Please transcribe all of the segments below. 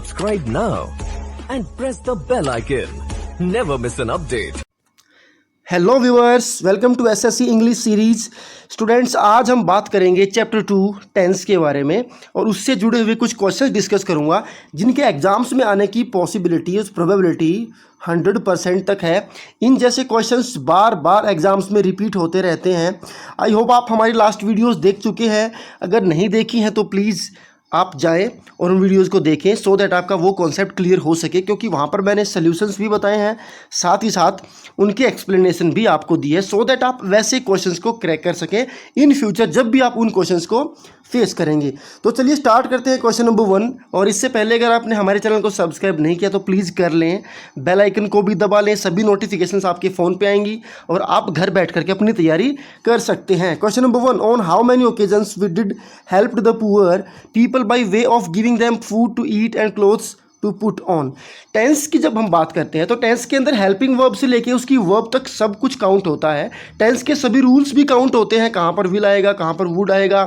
Subscribe now and press the bell icon. Never miss an update. Hello viewers, welcome to SSC English series. Students, आज हम बात करेंगे chapter 2 tense के बारे में और उससे जुड़े हुए कुछ क्वेश्चंस डिस्कस करूंगा जिनके एग्जाम्स में आने की पॉसिबिलिटी प्रोबेबिलिटी 100% तक है। इन जैसे क्वेश्चंस बार बार एग्जाम्स में रिपीट होते रहते हैं। आई होप आप हमारी लास्ट वीडियोस देख चुके हैं। अगर नहीं देखी हैं तो प्लीज़ आप जाएं और उन वीडियोस को देखें सो दैट आपका वो कॉन्सेप्ट क्लियर हो सके, क्योंकि वहाँ पर मैंने सॉल्यूशंस भी बताए हैं, साथ ही साथ उनके एक्सप्लेनेशन भी आपको दी है सो दैट आप वैसे क्वेश्चंस को क्रैक कर सकें इन फ्यूचर जब भी आप उन क्वेश्चंस को फेस करेंगे। तो चलिए स्टार्ट करते हैं क्वेश्चन नंबर 1। और इससे पहले अगर आपने हमारे चैनल को सब्सक्राइब नहीं किया तो प्लीज़ कर लें, बेल आइकन को भी दबा लें, सभी नोटिफिकेशंस आपके फ़ोन पे आएंगी और आप घर बैठ करके अपनी तैयारी कर सकते हैं। Question number 1, on how many occasions we did help the poor people by way of giving them food to eat and clothes to put on. Tense की जब हम बात करते हैं तो टेंस के अंदर हेल्पिंग वर्ब से लेके उसकी वर्ब तक सब कुछ काउंट होता है। टेंस के सभी रूल्स भी काउंट होते हैं, कहाँ पर विल आएगा, कहाँ पर वुड आएगा,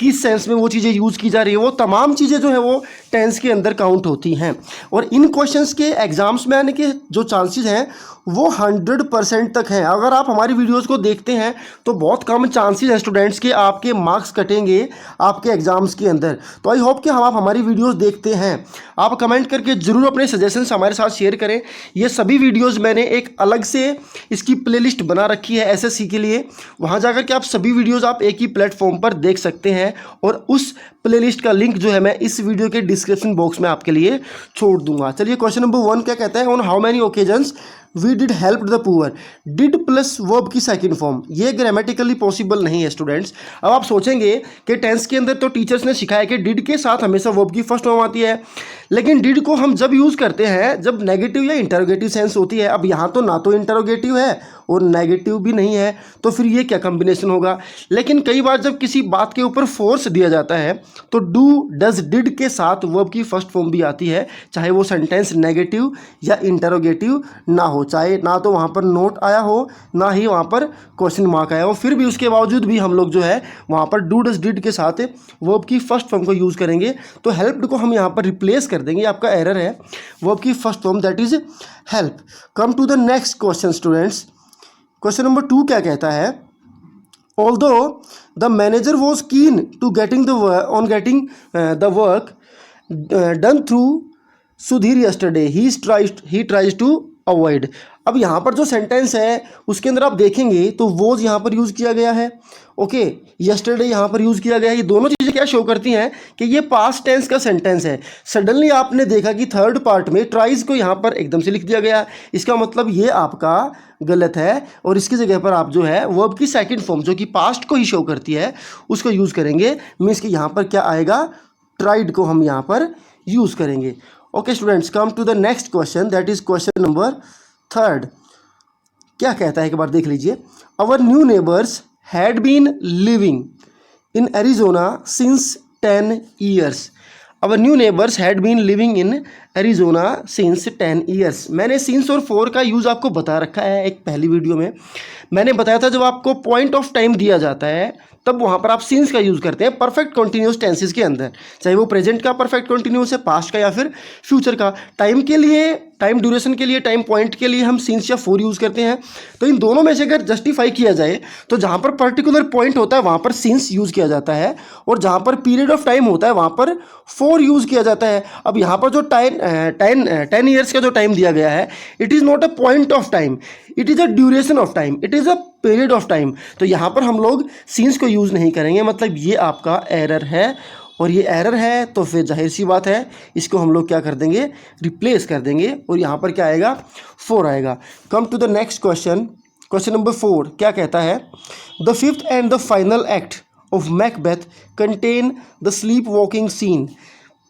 किस सेंस में वो चीज़ें यूज़ की जा रही है, वो तमाम चीज़ें जो है वो टेंस के अंदर काउंट होती हैं। और इन क्वेश्चंस के एग्जाम्स में आने के जो चांसेस हैं वो 100% तक हैं। अगर आप हमारी वीडियोस को देखते हैं तो बहुत कम चांसेस हैं स्टूडेंट्स के आपके मार्क्स कटेंगे आपके एग्जाम्स के अंदर। तो आई होप कि हम आप हमारी वीडियोस देखते हैं। आप कमेंट करके ज़रूर अपने सजेशंस हमारे साथ शेयर करें। ये सभी वीडियोस मैंने एक अलग से इसकी प्लेलिस्ट बना रखी है एसएससी के लिए, वहाँ जाकर के आप सभी वीडियोस आप एक ही प्लेटफॉर्म पर देख सकते हैं और उस प्लेलिस्ट का लिंक जो है मैं इस वीडियो के डिस्क्रिप्शन बॉक्स में आपके लिए छोड़ दूंगा। चलिए क्वेश्चन नंबर 1 क्या कहता है, on how many occasions we did help the poor. Did plus verb की सेकंड फॉर्म, ये ग्रामेटिकली पॉसिबल नहीं है स्टूडेंट्स। अब आप सोचेंगे कि टेंस के अंदर तो टीचर्स ने सिखाया कि डिड के साथ हमेशा वर्ब की फर्स्ट फॉर्म आती है, लेकिन डिड को हम जब यूज़ करते हैं जब नेगेटिव या इंटरोगेटिव सेंस होती है। अब यहाँ तो ना तो इंटरोगेटिव है और नेगेटिव भी नहीं है, तो फिर ये क्या कॉम्बिनेशन होगा। लेकिन कई बार जब किसी बात के ऊपर फोर्स दिया जाता है तो डू डज डिड के साथ वर्ब की फर्स्ट फॉर्म भी आती है, चाहे वो सेंटेंस नेगेटिव या इंटरोगेटिव ना हो, चाहे ना तो वहाँ पर नोट आया हो ना ही वहाँ पर क्वेश्चन मार्क आया हो, फिर भी उसके बावजूद भी हम लोग जो है वहाँ पर डू डज डिड के साथ वर्ब की फर्स्ट फॉर्म को यूज़ करेंगे। तो हेल्प्ड को हम यहाँ पर रिप्लेस कर देंगे, आपका एरर है, वर्ब की first form that is help. Come to the next question students. Question number 2 क्या कहता है, although the manager was keen to getting the work done through Sudhir yesterday he tries to avoid. अब यहाँ पर जो sentence है उसके अंदर आप देखेंगे तो वॉज यहाँ पर यूज़ किया गया है, ओके, यस्टरडे यहाँ पर यूज़ किया गया है। ये दोनों चीज़ें क्या शो करती हैं कि ये पास्ट टेंस का सेंटेंस है। सडनली आपने देखा कि थर्ड पार्ट में ट्राइज को यहाँ पर एकदम से लिख दिया गया, इसका मतलब ये आपका गलत है और इसकी जगह पर आप जो है वर्ब की सेकंड फॉर्म जो कि पास्ट को ही शो करती है उसको यूज़ करेंगे। मीन्स कि यहाँ पर क्या आएगा, ट्राइड को हम यहाँ पर यूज़ करेंगे। Okay students, come to the next question that is question number 3। क्या कहता है एक बार देख लीजिए, our new neighbours had been living in Arizona since 10 years। Our new neighbours had been living in Arizona since 10 years। मैंने since और for का यूज़ आपको बता रखा है, एक पहली वीडियो में मैंने बताया था जब आपको पॉइंट ऑफ टाइम दिया जाता है तब वहाँ पर आप सिंस का यूज़ करते हैं परफेक्ट कॉन्टिन्यूस टेंसेस के अंदर, चाहे वो प्रेजेंट का परफेक्ट कॉन्टिन्यूस है, पास्ट का या फिर फ्यूचर का। टाइम के लिए, टाइम ड्यूरेशन के लिए, टाइम पॉइंट के लिए हम सिंस या फॉर यूज़ करते हैं। तो इन दोनों में से अगर जस्टिफाई किया जाए तो जहाँ पर पर्टिकुलर पॉइंट होता है वहाँ पर सिंस यूज़ किया जाता है और जहाँ पर पीरियड ऑफ टाइम होता है वहाँ पर फॉर यूज़ किया जाता है। अब यहाँ पर जो 10 years का जो टाइम दिया गया है, it is not a point of time, it is a duration of time, it is a period of time. तो यहाँ पर हम लोग सिंस को यूज़ नहीं करेंगे, मतलब ये आपका एरर है और ये एरर है तो फिर जाहिर सी बात है इसको हम लोग क्या कर देंगे, रिप्लेस कर देंगे और यहाँ पर क्या आएगा, फॉर आएगा। Come to the next question, question number 4 क्या कहता है, the fifth and the final act of Macbeth contain the sleep walking scene.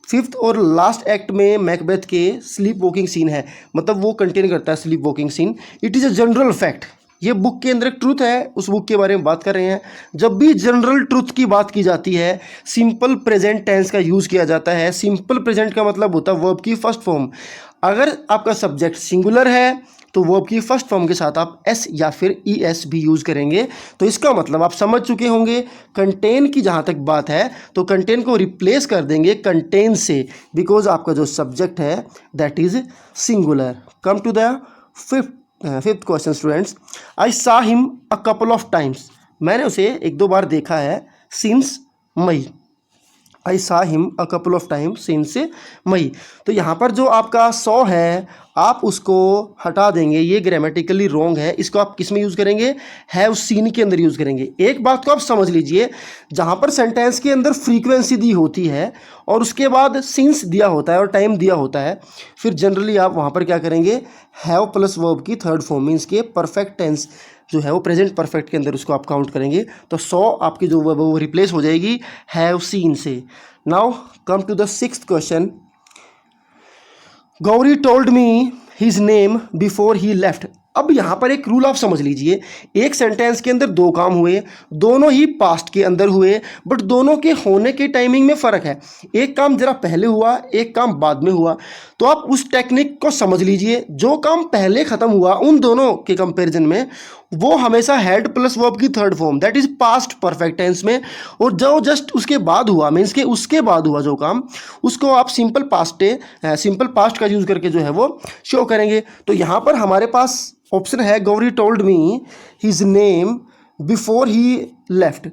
Fifth और लास्ट एक्ट में मैकबेथ के स्लीप वॉकिंग सीन है, मतलब वो कंटेन करता है sleep walking scene. It is a general fact, ये बुक के अंदर एक ट्रूथ है, उस बुक के बारे में बात कर रहे हैं। जब भी जनरल ट्रूथ की बात की जाती है सिंपल प्रेजेंट टेंस का यूज़ किया जाता है। सिंपल प्रेजेंट का मतलब होता है वर्ब की फर्स्ट फॉर्म। अगर आपका सब्जेक्ट सिंगुलर है तो वर्ब की फर्स्ट फॉर्म के साथ आप एस या फिर ई एस भी यूज़ करेंगे। तो इसका मतलब आप समझ चुके होंगे। कंटेन की जहाँ तक बात है तो कंटेन को रिप्लेस कर देंगे कंटेन से, बिकॉज आपका जो सब्जेक्ट है that is singular. Come to the fifth question students. I saw him a couple of times. मैंने उसे एक दो बार देखा है since May. I saw him a couple of time since May. तो यहाँ पर जो आपका सॉ है आप उसको हटा देंगे, ये ग्रामेटिकली रॉन्ग है। इसको आप किस में यूज़ करेंगे? हैव सीन के अंदर यूज़ करेंगे। एक बात को आप समझ लीजिए, जहाँ पर सेंटेंस के अंदर फ्रीक्वेंसी दी होती है और उसके बाद सिंस दिया होता है और टाइम दिया होता है, फिर जनरली आप वहाँ पर क्या करेंगे? हैव प्लस वर्ब की थर्ड फॉर्म मीन्स के परफेक्ट टेंस जो है वो प्रेजेंट परफेक्ट के अंदर उसको आप काउंट करेंगे। तो सॉ आपकी जो वर्ब है वो रिप्लेस हो जाएगी हैव सीन से। Now come to the sixth question. Gauri told me his name before he left. अब यहाँ पर एक रूल आप समझ लीजिए, एक सेंटेंस के अंदर दो काम हुए, दोनों ही पास्ट के अंदर हुए, बट दोनों के होने के टाइमिंग में फ़र्क है। एक काम जरा पहले हुआ, एक काम बाद में हुआ। तो आप उस टेक्निक को समझ लीजिए, जो काम पहले ख़त्म हुआ उन दोनों के कंपैरिजन में वो हमेशा हैड प्लस वर्ब की third form that is past perfect tense में, और जो जस्ट उसके बाद हुआ मीन्स के उसके बाद हुआ जो काम, उसको आप सिंपल पास्ट का यूज़ करके जो है वो शो करेंगे। तो यहाँ पर हमारे पास ऑप्शन है Gauri told me his name before he left.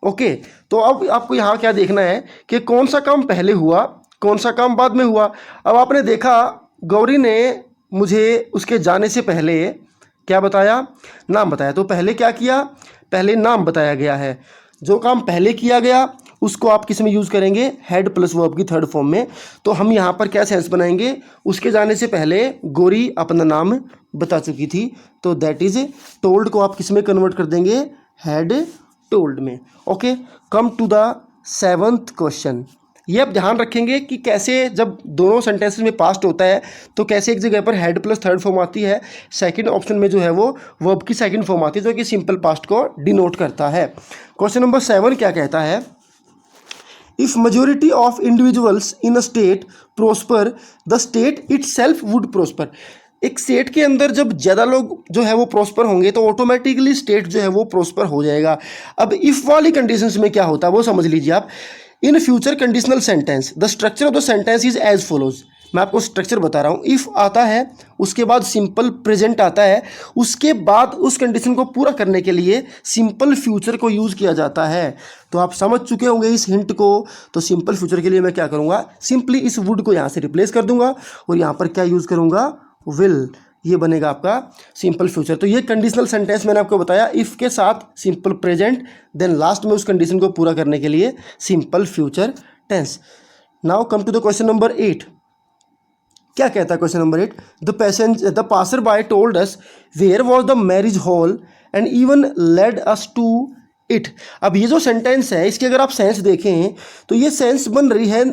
Okay, तो अब आपको यहाँ क्या देखना है कि कौन सा काम पहले हुआ, कौन सा काम बाद में हुआ। अब आपने देखा गौरी ने मुझे उसके जाने से पहले क्या बताया? नाम बताया। तो पहले क्या किया? पहले नाम बताया गया है। जो काम पहले किया गया उसको आप किस में यूज़ करेंगे? हैड प्लस वर्ब की थर्ड फॉर्म में। तो हम यहाँ पर क्या सेंस बनाएंगे? उसके जाने से पहले गौरी अपना नाम बता चुकी थी, तो दैट इज टोल्ड को आप किस में कन्वर्ट कर देंगे? हैड टोल्ड में। Okay, come to the seventh question. ये आप ध्यान रखेंगे कि कैसे जब दोनों सेंटेंसेस में पास्ट होता है तो कैसे एक जगह पर हैड प्लस थर्ड फॉर्म आती है, सेकंड ऑप्शन में जो है वो वर्ब की सेकंड फॉर्म आती है जो कि सिंपल पास्ट को डिनोट करता है। क्वेश्चन नंबर 7 क्या कहता है? If majority of individuals in a state prosper the state itself would prosper. एक स्टेट के अंदर जब ज़्यादा लोग जो है वो प्रोस्पर होंगे तो ऑटोमेटिकली स्टेट जो है वो प्रोस्पर हो जाएगा। अब इफ़ वाली कंडीशंस में क्या होता है वो समझ लीजिए आप। In future conditional sentence the structure of the sentence is as follows. मैं आपको स्ट्रक्चर बता रहा हूँ। इफ़ आता है, उसके बाद सिंपल प्रेजेंट आता है, उसके बाद उस कंडीशन को पूरा करने के लिए सिंपल फ्यूचर को यूज़ किया जाता है। तो आप समझ चुके होंगे इस हिंट को। तो सिंपल फ्यूचर के लिए मैं क्या करूँगा? सिंपली इस वुड को यहाँ से रिप्लेस कर दूंगा और यहाँ पर क्या यूज़ करूँगा? विल। ये बनेगा आपका सिंपल फ्यूचर। तो ये कंडीशनल सेंटेंस मैंने आपको बताया, इफ़ के साथ सिंपल प्रेजेंट, देन लास्ट में उस कंडीशन को पूरा करने के लिए simple future tense. Now come to the question number 8। क्या कहता है question number 8? The passer by told us where was the marriage hall and even led us to it. अब ये जो सेंटेंस है इसकी अगर आप सेंस देखें तो ये सेंस बन रही है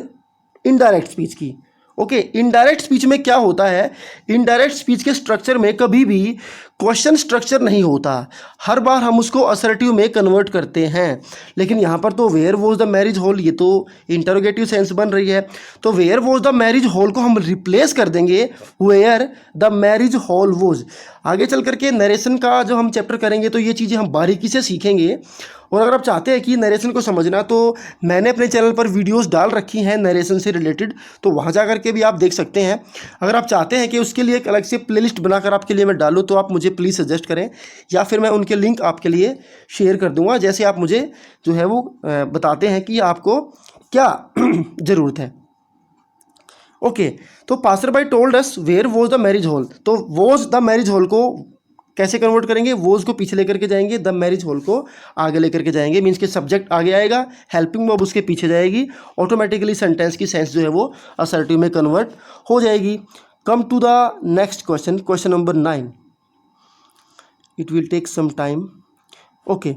इनडायरेक्ट स्पीच की। ओके, इनडायरेक्ट स्पीच में क्या होता है? इनडायरेक्ट स्पीच के स्ट्रक्चर में कभी भी क्वेश्चन स्ट्रक्चर नहीं होता, हर बार हम उसको असर्टिव में कन्वर्ट करते हैं। लेकिन यहाँ पर तो where was the marriage hall, ये तो इंटरोगेटिव सेंस बन रही है। तो where was the marriage hall को हम रिप्लेस कर देंगे where the marriage hall was. आगे चल करके नरेशन का जो हम चैप्टर करेंगे तो ये चीज़ें हम बारीकी से सीखेंगे। और अगर आप चाहते हैं कि नरेशन को समझना तो मैंने अपने चैनल पर वीडियोस डाल रखी हैं नरेशन से रिलेटेड, तो वहाँ जा कर के भी आप देख सकते हैं। अगर आप चाहते हैं कि उसके लिए एक अलग से प्लेलिस्ट बनाकर आपके लिए मैं डालूँ तो आप मुझे प्लीज़ सजेस्ट करें, या फिर मैं उनके लिंक आपके लिए शेयर कर दूँगा, जैसे आप मुझे जो है वो बताते हैं कि आपको क्या ज़रूरत है। ओके, तो passer by told us where was the marriage hall. तो वॉज द मैरिज हॉल को कैसे कन्वर्ट करेंगे? वॉज को पीछे लेकर के जाएंगे, द मैरिज हॉल को आगे लेकर के जाएंगे। मीन्स के सब्जेक्ट आगे आएगा, हेल्पिंग वर्ब उसके पीछे जाएगी, ऑटोमेटिकली सेंटेंस की सेंस जो है वो असर्टिव में कन्वर्ट हो जाएगी। Come to the next question, question number 9। It will take some time. Okay,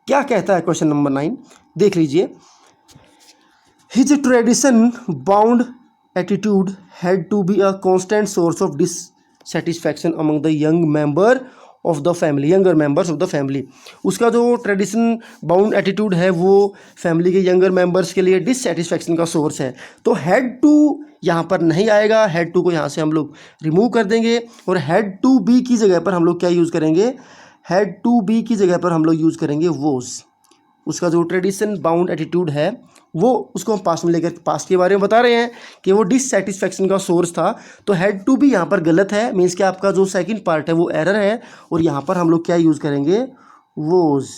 क्या कहता है क्वेश्चन नंबर 9? देख लीजिए। His tradition bound attitude had to be a constant source of dissatisfaction among the young member of the family, younger members of the family. उसका जो tradition bound attitude है वो family के यंगर मेंबर्स के लिए dissatisfaction का source है। तो हैड टू यहाँ पर नहीं आएगा, हैड टू को यहाँ से हम लोग रिमूव कर देंगे और हैड टू बी की जगह पर हम लोग क्या यूज़ करेंगे, हैड टू बी की जगह पर हम लोग यूज़ करेंगे वोज। उसका जो ट्रेडिशन बाउंड एटीट्यूड है वो उसको हम पास्ट में लेकर पास्ट के बारे में बता रहे हैं कि वो डिससेटिस्फैक्शन का सोर्स था। तो हैड टू भी यहाँ पर गलत है, मीन्स कि आपका जो सेकंड पार्ट है वो एरर है और यहाँ पर हम लोग क्या यूज़ करेंगे, वोज।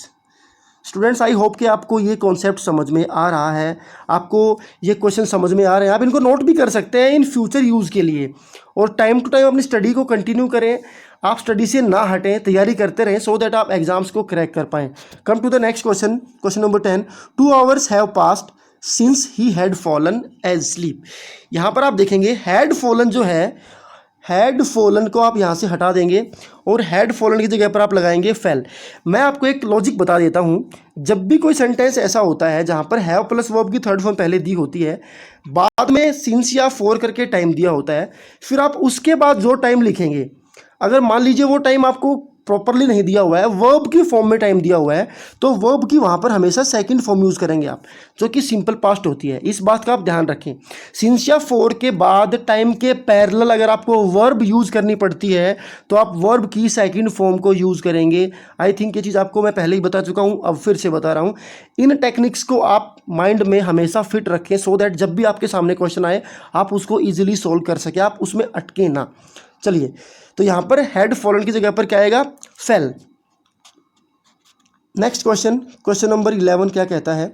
स्टूडेंट्स, आई होप कि आपको ये कॉन्सेप्ट समझ में आ रहा है, आपको ये क्वेश्चन समझ में आ रहे हैं। आप इनको नोट भी कर सकते हैं इन फ्यूचर यूज़ के लिए और टाइम टू टाइम अपनी स्टडी को कंटिन्यू करें। आप स्टडी से ना हटें, तैयारी करते रहें सो दैट आप एग्जाम्स को क्रैक कर पाएँ। Come to the next question, question number 10। 2 hours have passed since he had fallen asleep. यहाँ पर आप देखेंगे हैड फॉलन जो है, हैड फॉलन को आप यहाँ से हटा देंगे और हैड फॉलन की जगह पर आप लगाएंगे फेल। मैं आपको एक लॉजिक बता देता हूँ, जब भी कोई सेंटेंस ऐसा होता है जहाँ पर हैव प्लस वर्ब की थर्ड फॉर्म पहले दी होती है, बाद में सिंस या फॉर करके टाइम दिया होता है, फिर आप उसके बाद जो टाइम लिखेंगे, अगर मान लीजिए वो टाइम आपको प्रॉपरली नहीं दिया हुआ है, वर्ब की फॉर्म में टाइम दिया हुआ है, तो वर्ब की वहाँ पर हमेशा सेकंड फॉर्म यूज़ करेंगे आप, जो कि सिंपल पास्ट होती है। इस बात का आप ध्यान रखें। सिंस या फॉर के बाद टाइम के पैरेलल अगर आपको वर्ब यूज़ करनी पड़ती है तो आप वर्ब की सेकंड फॉर्म को यूज़ करेंगे। आई थिंक ये चीज़ आपको मैं पहले ही बता चुका हूँ, अब फिर से बता रहा हूँ। इन टेक्निक्स को आप माइंड में हमेशा फिट रखें सो दैट जब भी आपके सामने क्वेश्चन आए आप उसको ईजिली सोल्व कर सकें, आप उसमें अटके ना। चलिए, तो यहाँ पर हैड फॉलन की जगह पर क्या आएगा, fail. Next question, question number 11 क्या कहता है।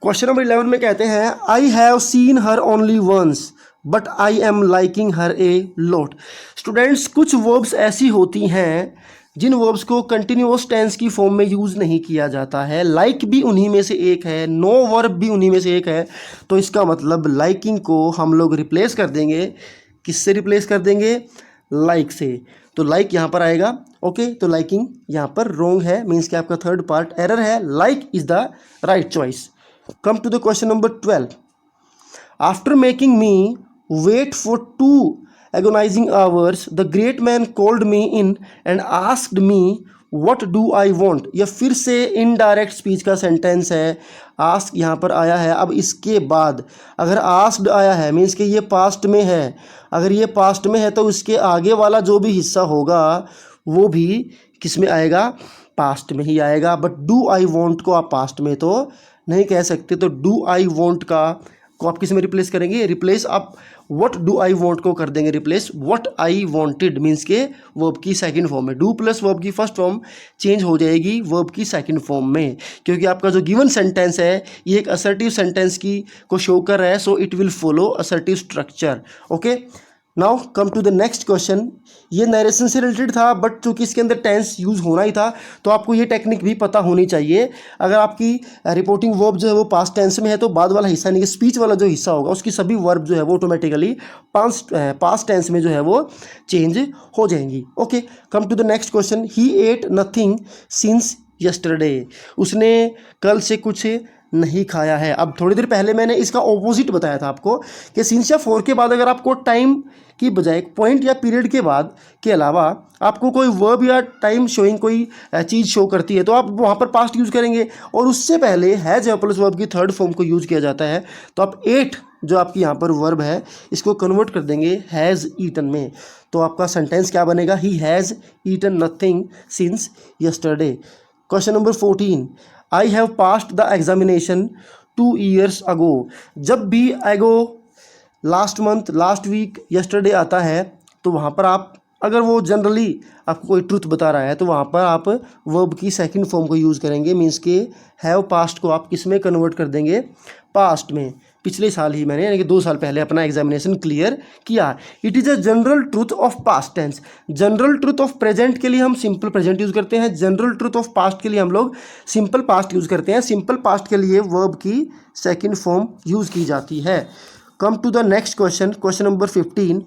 क्वेश्चन नंबर 11 में कहते हैं I have seen her only once but I am liking her a lot. Students, कुछ वर्ब्स ऐसी होती हैं जिन वर्ब्स को कंटिन्यूअस टेंस की फॉर्म में यूज़ नहीं किया जाता है। लाइक भी उन्हीं में से एक है, नो वर्ब भी उन्हीं में से एक है। तो इसका मतलब लाइकिंग को हम लोग रिप्लेस कर देंगे, किससे रिप्लेस कर देंगे, लाइक से। तो लाइक यहाँ पर आएगा। ओके, तो लाइकिंग यहाँ पर रॉन्ग है, मीन्स कि आपका थर्ड पार्ट एरर है। Like is the right choice. Come to the question number 12। After making me wait for 2 agonizing hours the great man called me in and asked me what do I want। यह फिर से indirect speech का sentence है। Ask यहाँ पर आया है, अब इसके बाद अगर आस्क्ड आया है मीन्स कि ये पास्ट में है। अगर ये पास्ट में है तो इसके आगे वाला जो भी हिस्सा होगा वो भी किस में आएगा, पास्ट में ही आएगा। बट डू आई वॉन्ट को आप पास्ट में तो नहीं कह सकते, तो डू आई वॉन्ट को आप किस में रिप्लेस करेंगे, रिप्लेस आप व्हाट डू आई वॉन्ट को कर देंगे replace what I wanted, means के वर्ब की सेकंड फॉर्म में। डू प्लस वर्ब की फर्स्ट फॉर्म चेंज हो जाएगी वर्ब की सेकंड फॉर्म में, क्योंकि आपका जो गिवन सेंटेंस है ये एक असर्टिव सेंटेंस की को शो कर रहा है, so it will follow assertive structure. Okay, now come to the next question. ये नरेशन से रिलेटेड था बट चूंकि इसके अंदर टेंस यूज़ होना ही था तो आपको ये टेक्निक भी पता होनी चाहिए। अगर आपकी रिपोर्टिंग वर्ब जो है वो पास्ट टेंस में है तो बाद वाला हिस्सा नहीं, स्पीच वाला जो हिस्सा होगा उसकी सभी वर्ब जो है वो ऑटोमेटिकली पास्ट टेंस में जो है वो चेंज हो जाएंगी। Okay, come to the next question. He ate nothing since yesterday. उसने कल से कुछ नहीं खाया है। अब थोड़ी देर पहले मैंने इसका ऑपोजिट बताया था आपको कि सिंस या फॉर के बाद अगर आपको टाइम की बजाय पॉइंट या पीरियड के बाद के अलावा आपको कोई वर्ब या टाइम शोइंग कोई चीज़ शो करती है तो आप वहाँ पर पास्ट यूज़ करेंगे और उससे पहले हैज प्लस वर्ब की थर्ड फॉर्म को यूज़ किया जाता है। तो आप एट जो आपकी यहाँ पर वर्ब है इसको कन्वर्ट कर देंगे हैज़ ईटन में, तो आपका सेंटेंस क्या बनेगा, he has eaten nothing since yesterday. Question number 14। I have passed the examination 2 years ago। जब भी ago, last month, last week, yesterday आता है तो वहाँ पर आप अगर वो जनरली आपको कोई ट्रुथ बता रहा है तो वहाँ पर आप वर्ब की सेकंड फॉर्म को यूज़ करेंगे, मीन्स के हैव पास्ट को आप किस में कन्वर्ट कर देंगे, पास्ट में। पिछले साल ही मैंने यानी कि 2 साल पहले अपना एग्जामिनेशन क्लियर किया। It is a general truth of past tense. General truth of present के लिए हम सिंपल प्रेजेंट यूज़ करते हैं, जनरल ट्रूथ ऑफ पास्ट के लिए हम लोग सिंपल पास्ट यूज़ करते हैं। सिंपल पास्ट के लिए वर्ब की सेकंड फॉर्म यूज़ की जाती है। Come to the next question, question number 15।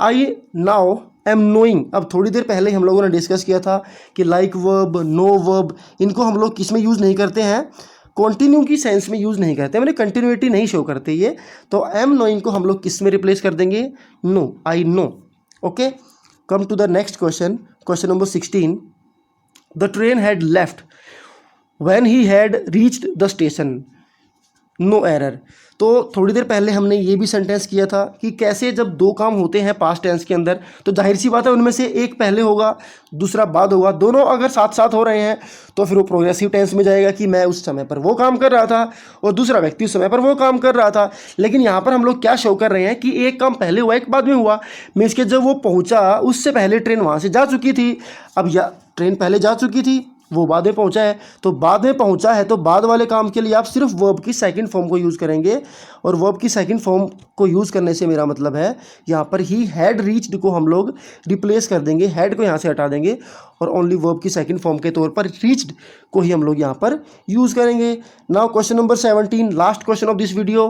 I now am knowing. अब थोड़ी देर पहले हम लोगों ने डिस्कस किया था कि लाइक वर्ब, नो वर्ब, इनको हम लोग किस में यूज़ नहीं करते हैं, कॉन्टिन्यू की सेंस में यूज़ नहीं करते, मैंने कंटिन्यूटी नहीं शो करते ये। तो एम नोइंग को हम लोग किस में रिप्लेस कर देंगे, no, I know. Okay, come to the next question, question number 16। The train had left when he had reached the station, no error. तो थोड़ी देर पहले हमने ये भी सेंटेंस किया था कि कैसे जब दो काम होते हैं पास्ट टेंस के अंदर तो जाहिर सी बात है उनमें से एक पहले होगा दूसरा बाद होगा, दोनों अगर साथ साथ हो रहे हैं तो फिर वो प्रोग्रेसिव टेंस में जाएगा कि मैं उस समय पर वो काम कर रहा था और दूसरा व्यक्ति उस समय पर वो काम कर रहा था। लेकिन यहाँ पर हम लोग क्या शो कर रहे हैं कि एक काम पहले हुआ एक बाद में हुआ, मीन्स के जब वो पहुँचा उससे पहले ट्रेन वहाँ से जा चुकी थी। अब या ट्रेन पहले जा चुकी थी, वो बाद में पहुंचा है, तो बाद में पहुंचा है तो बाद वाले काम के लिए आप सिर्फ वर्ब की सेकंड फॉर्म को यूज़ करेंगे। और वर्ब की सेकंड फॉर्म को यूज़ करने से मेरा मतलब है यहाँ पर ही हैड रीच्ड को हम लोग रिप्लेस कर देंगे, हैड को यहाँ से हटा देंगे और ओनली वर्ब की सेकंड फॉर्म के तौर पर रीच्ड को ही हम लोग यहाँ पर यूज़ करेंगे। Now question number 17, last question of this video.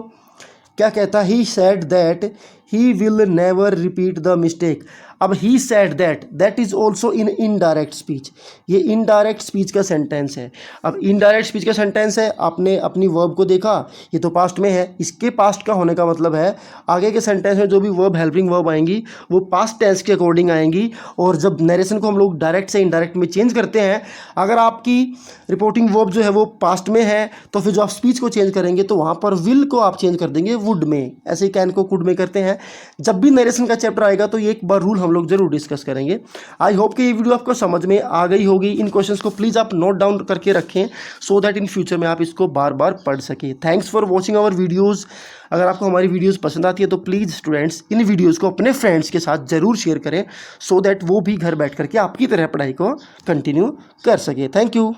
क्या कहता है? He said that he will never repeat the mistake. अब he said that is also in indirect speech, ये इनडायरेक्ट स्पीच का सेंटेंस है। अब इनडायरेक्ट स्पीच का सेंटेंस है, आपने अपनी वर्ब को देखा, ये तो पास्ट में है, इसके पास्ट का होने का मतलब है आगे के सेंटेंस में जो भी वर्ब हेल्पिंग वर्ब आएंगी वो पास्ट टेंस के अकॉर्डिंग आएंगी। और जब नरेशन को हम लोग डायरेक्ट से इनडायरेक्ट में चेंज करते हैं, अगर आपकी रिपोर्टिंग वर्ब जो है वो पास्ट में है तो फिर जो आप स्पीच को चेंज करेंगे तो वहाँ पर विल को आप चेंज कर देंगे वुड में, ऐसे ही कैन को कुड में करते हैं। जब भी नरेशन का चैप्टर आएगा तो ये एक बार रूल हम लोग जरूर डिस्कस करेंगे। आई होप कि ये वीडियो आपको समझ में आ गई होगी। इन क्वेश्चंस को प्लीज़ आप नोट डाउन करके रखें सो दैट इन फ्यूचर में आप इसको बार बार पढ़ सकें। Thanks for watching our videos. अगर आपको हमारी वीडियोज़ पसंद आती है तो प्लीज़ स्टूडेंट्स इन वीडियोज़ को अपने फ्रेंड्स के साथ ज़रूर शेयर करें सो दैट वो भी घर बैठ करके आपकी तरह पढ़ाई को कंटिन्यू कर सके। Thank you.